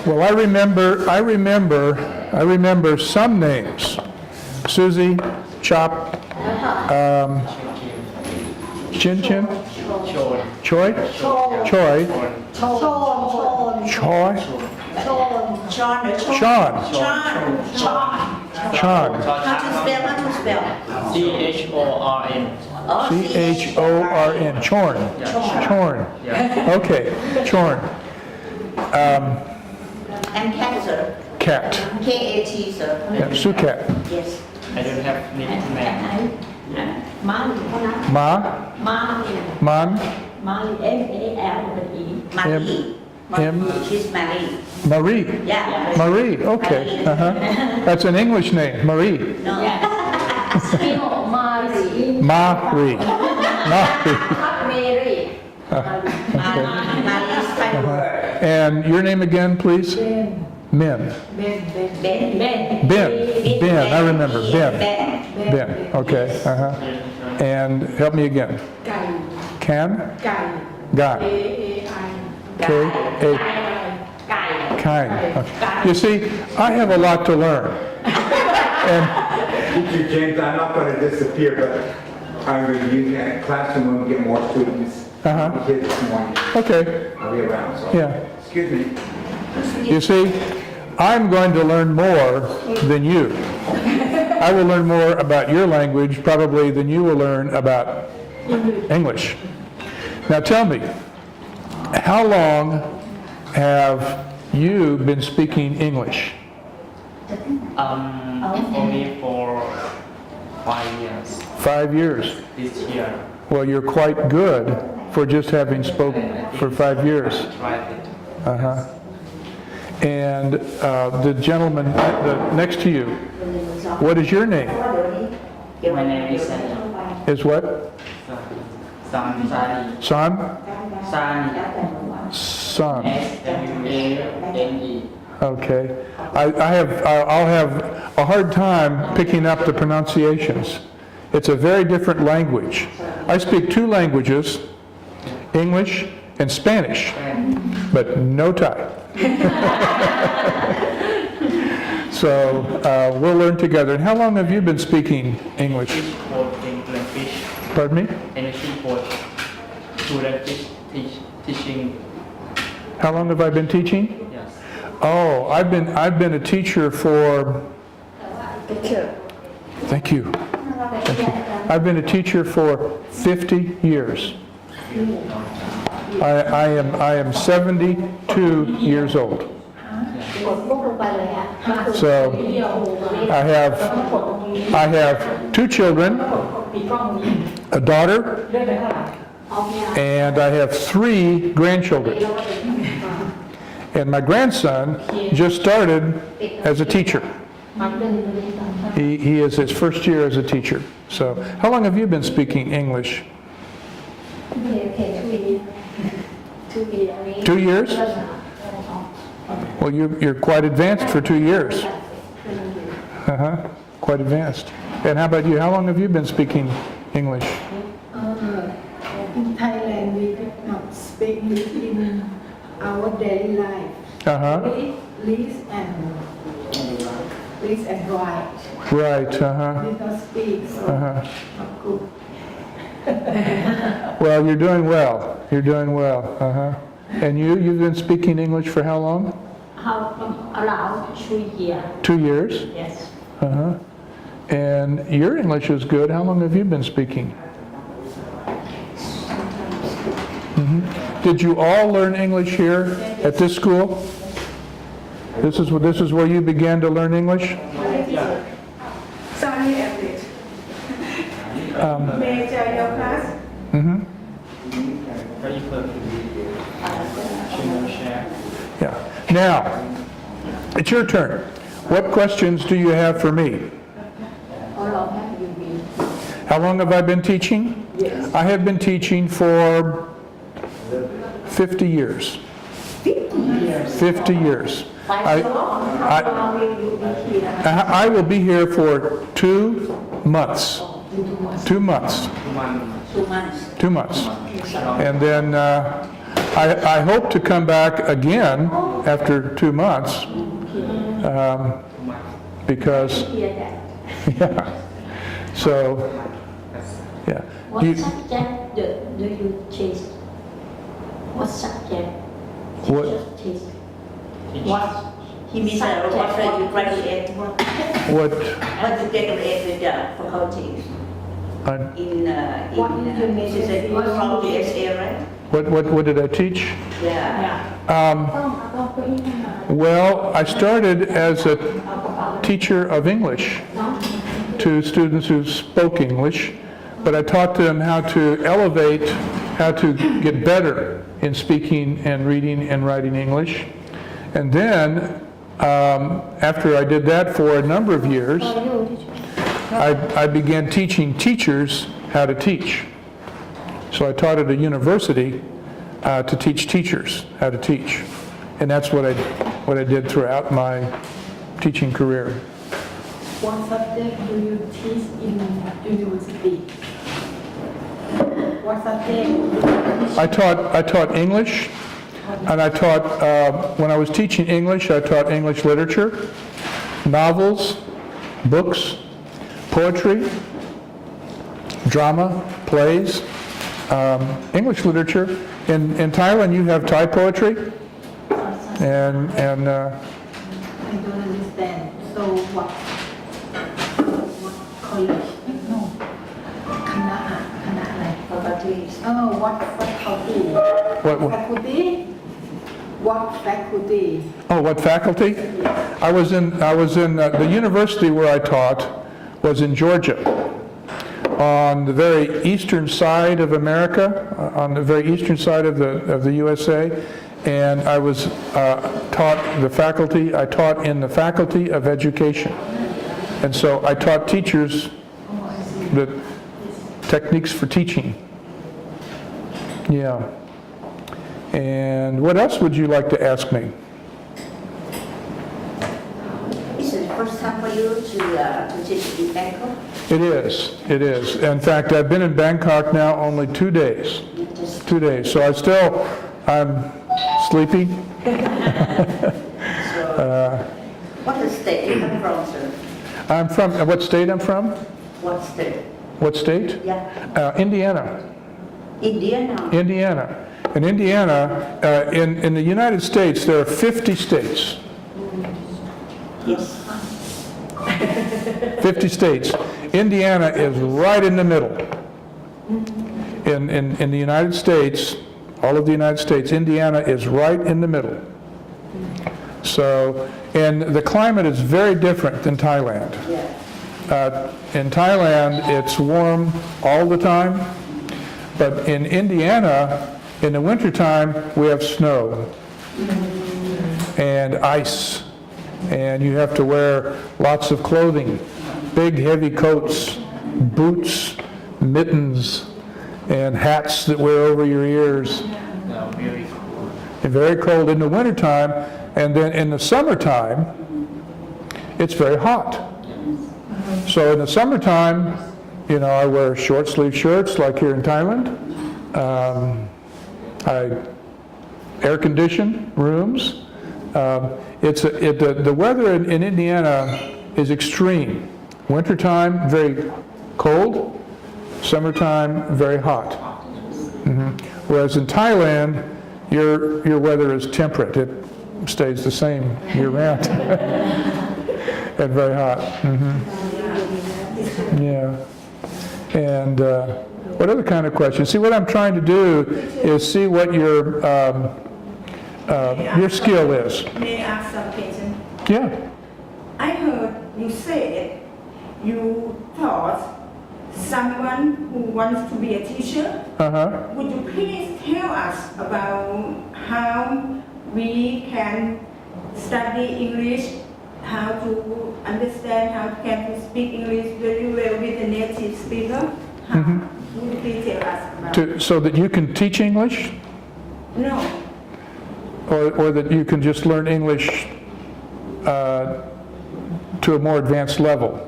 Well, I remember some names. Susie, Chop, Chin Chin, Choi, Choi, Choi, Sean, Sean, How to spell? CHORN. C-H-O-R-N, Chorn, Chorn. Okay, Chorn. And cat, sir. Cat. K-A-T, sir. Yeah, Sukat. Yes. I don't have nickname. ม้าหรือนะ Ma, ม้าเนี่ย Man, ม้าหรือ MAL เป็น E Marie. M. She's Marie. Marie. Yeah. Marie, okay. Uh-huh. That's an English name, Marie. No. สปีโนมารี Marie. Marie. พักเมรี Marie's final word. And your name again, please? เบน Min. เบน Ben. เบน Ben. Ben, I remember. Ben. Ben. Ben, okay. Uh-huh. And help me again. ไก่ Can? ไก่ Guy. AAI K. A. ไก่ Kind. Okay. You see, I have a lot to learn. And Teacher James, I'm not going to disappear, but I'm going to be using a classroom when we get more students. Uh-huh. Kids this morning. okay, I'll be around, so. yeah. Excuse me. You see, I'm going to learn more than you. I will learn more about your language probably than you will learn about English. Now tell me, how long have you been speaking English? Only for 5 years. 5 years. This year. Well, you're quite good for just having spoken for 5 years. Tried it. Uh-huh. And the gentleman next to you, what is your name? My name is Is what? Sani. Son? Sani. Son. S-W-A-N-E. Okay. I'll have a hard time picking up the pronunciations. It's a very different language. I speak 2 languages, English and Spanish, but no Thai. So we'll learn together. And how long have you been speaking English? Language. Pardon me? Energy coach. To language teaching. How long have I been teaching? Yes. Oh, I've been a teacher for. Thank you. Thank you. I've been a teacher for 50 years. I am 72 years old. กดลูกลงไปเลยฮะ So I have 2 children, มีกล้องนี้ a daughter, เลื่อนไปข้างหลังเอาเนี่ย and I have 3 grandchildren. And my grandson just started as a teacher. มันเป็น He is his first year as a teacher. So how long have you been speaking English? 2 years? Well, you're quite advanced for 2 years. Uh-huh. Quite advanced. And how about you? How long have you been speaking English? In Thailand, we did not speak in our daily life. Uh-huh. Read and write. Right. Uh-huh. We don't speak, so Uh-huh. not good. Well, you're doing well. You're doing well. Uh-huh. And you've been speaking English for how long? how around 2 years 2 years? yes Uh-huh. And your English is good. How long have you been speaking? Mhm. Did you all learn English here at this school? This is where you began to learn English? Sorry, Edward. May I join your class? Mm-hmm. Very perfect. Share. Yeah. Now, it's your turn. What questions do you have for me? how long have you been How long have I been teaching? Yes. I have been teaching for 50 years. 50 years. how long will you be here I will be here for 2 months. 2 months. 2 months. 2 months. And then I hope to come back again after 2 months because, hear that. yeah. So, yeah. What You- subject do you teach? What subject? What- Teachers teach? What He means what you graduate, what, what you graduate with the faculty I- in from the USA, right? what did I teach? Yeah. Well, I started as a teacher of English to students who spoke English, but I taught them how to elevate, how to get better in speaking and reading and writing English. And then, after I did that for a number of years, I began teaching teachers how to teach. So I taught at a university to teach teachers how to teach. And that's what I did throughout my teaching career. What subject do you teach in university? What subject do you teach? I taught English, and I taught, when I was teaching English, I taught English literature, novels, books, poetry, drama, plays, English literature. In Thailand, you have Thai poetry, and I don't understand. So what college? No. คณะอะไร Faculty. What faculty? what, Faculty? What faculty? oh, what faculty? I was in the university where I taught was in Georgia, on the very eastern side of America, on the very eastern side of the USA, and I was taught I taught in the faculty of education. And so I taught teachers the techniques for teaching. Yeah. And what else would you like to ask me? This is the first time for you to teach in Bangkok? It is. In fact, I've been in Bangkok now only 2 days. 2 days. So I'm sleepy. What state you come from, sir? I'm from, what state I'm from? What state? What state? Yeah. Indiana. Indiana. Indiana. In Indiana, in the United States, there are 50 states. Yes. 50 states. Indiana is right in the middle. In the United States, all of the United States, Indiana is right in the middle. So, and the climate is very different than Thailand. Yeah. In Thailand, it's warm all the time, but in Indiana, in the wintertime, we have snow and ice, and you have to wear lots of clothing, big heavy coats, boots, mittens, and hats that wear over your ears. Now very cool. And very cold in the wintertime, and then in the summertime, it's very hot. So in the summertime, I wear short sleeve shirts like here in Thailand. I air condition rooms. The weather in Indiana is extreme. Wintertime, very cold. Summertime, very hot. Whereas in Thailand, your weather is temperate. It stays the same year round. And very hot. Yeah. And what other kind of questions? See, what I'm trying to do is see what your skill is. May I ask some question? Yeah. I heard you say you taught someone who wants to be a teacher. Uh-huh. Would you please tell us about how we can study English, how to understand, how can to speak English very well with a native speaker? How? Would you please tell us about So that you can teach English, No, or that you can just learn English to a more advanced level?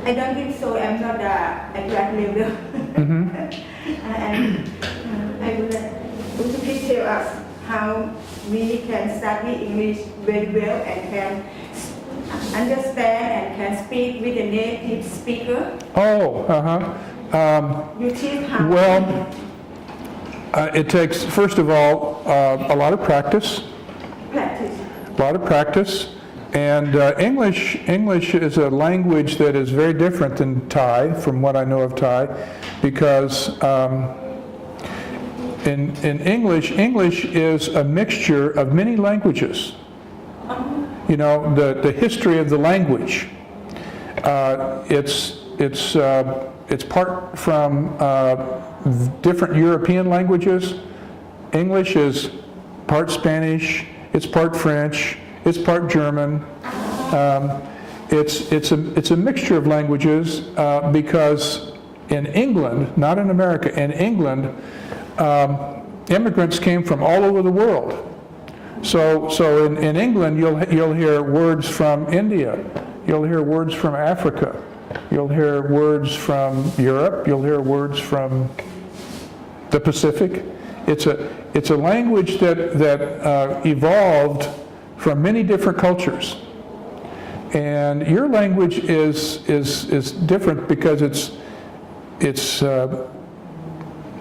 I don't think so. I'm not at that level. And I would tell us how we can study English very well and can understand and can speak with a native speaker? Oh, You teach how? well, it takes, first of all, a lot of practice. Practice. A lot of practice. And English is a language that is very different than Thai, from what I know of Thai, because in English is a mixture of many languages. You know, the history of the language. It's part from different European languages. English is part Spanish, it's part French, it's part German. It's a mixture of languages because in England, not in America, in England, immigrants came from all over the world. So in England, you'll hear words from India, you'll hear words from Africa, you'll hear words from Europe, you'll hear words from the Pacific. It's a language that evolved from many different cultures. And your language is different because it's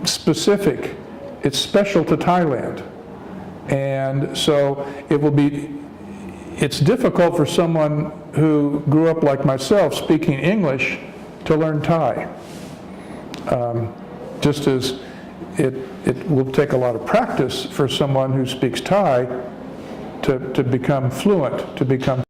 specific. It's special to Thailand. And so it's difficult for someone who grew up like myself speaking English to learn Thai. Just as it will take a lot of practice for someone who speaks Thai to become fluent, to become